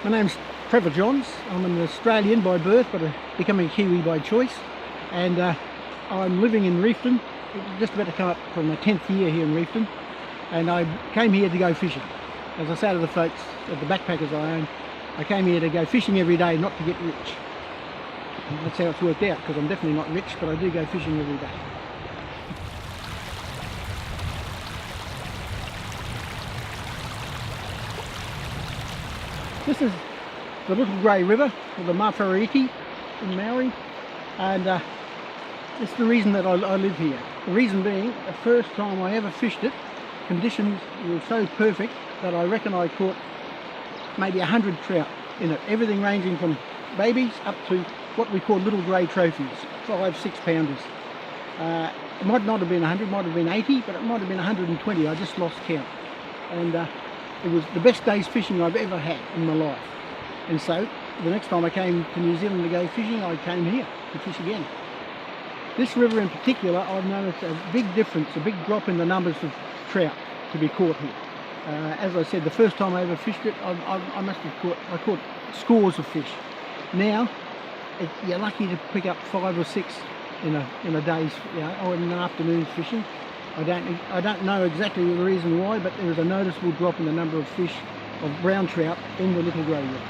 My name's Trevor Johns. I'm an Australian by birth, but becoming a Kiwi by choice. And I'm living in Reefton, just about to come up from my 10th year here in Reefton. And I came here to go fishing. As I say to the folks, at the backpackers I own, I came here to go fishing every day, not to get rich. And that's how it's worked out, because I'm definitely not rich, but I do go fishing every day. This is the Little Grey River, or the Mafariki in Maori, and it's the reason that I live here. The reason being, the first time I ever fished it, conditions were so perfect that I reckon I caught maybe 100 trout in it, everything ranging from babies up to what we call little grey trophies, 5-6 pounders. It might not have been 100, might have been 80, but it might have been 120, I just lost count. And it was the best day's fishing I've ever had in my life. And so, the next time I came to New Zealand to go fishing, I came here to fish again. This river in particular, I've noticed a big difference, a big drop in the numbers of trout to be caught here. As I said, the first time I ever fished it, I caught scores of fish. Now, you're lucky to pick up 5 or 6 in a day's, or in an afternoon's fishing. I don't know exactly the reason why, but there is a noticeable drop in the number of fish, of brown trout, in the Little Grey River.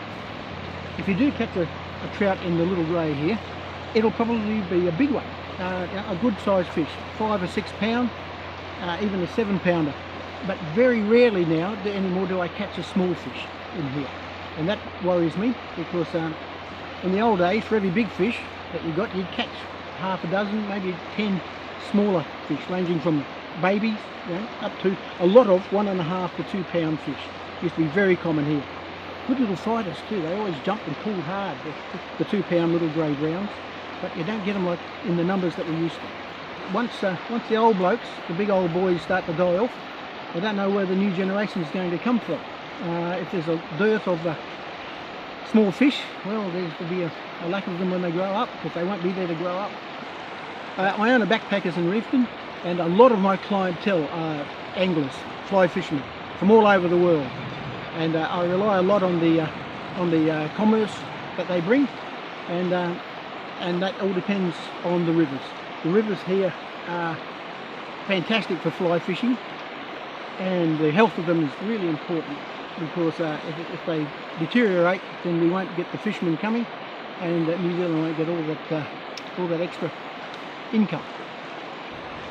If you do catch a trout in the Little Grey here, it'll probably be a big one, a good sized fish, 5 or 6 pound, even a 7 pounder. But very rarely now anymore do I catch a small fish in here, and that worries me, because in the old days, for every big fish that you got, you'd catch half a dozen, maybe 10 smaller fish, ranging from babies up to a lot of 1.5 to 2 pound fish. Used to be very common here. Good little fighters too, they always jumped and pulled hard, the 2 pound little grey browns, but you don't get them like in the numbers that we used to. Once the old blokes, the big old boys, start to die off, I don't know where the new generation is going to come from. If there's a dearth of small fish, well, there's to be a lack of them when they grow up, because they won't be there to grow up. I own a backpackers in Reefton, and a lot of my clientele are anglers, fly fishermen from all over the world, and I rely a lot on the commerce that they bring, and that all depends on the rivers. The rivers here are fantastic for fly fishing, and the health of them is really important, because if they deteriorate, then we won't get the fishermen coming, and New Zealand won't get all that extra income.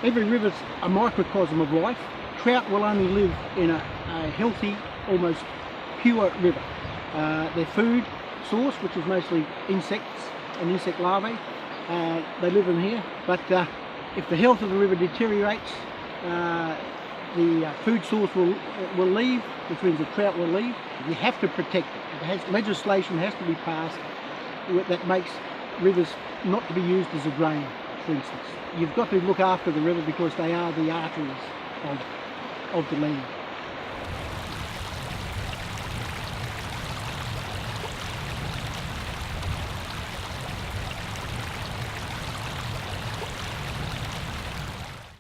Every river's a microcosm of life. Trout will only live in a healthy, almost pure river. Their food source, which is mostly insects and insect larvae, they live in here. But if the health of the river deteriorates, the food source will leave, which means the trout will leave. You have to protect it. Legislation has to be passed that makes rivers not to be used as a drain, for instance. You've got to look after the river, because they are the arteries of the land.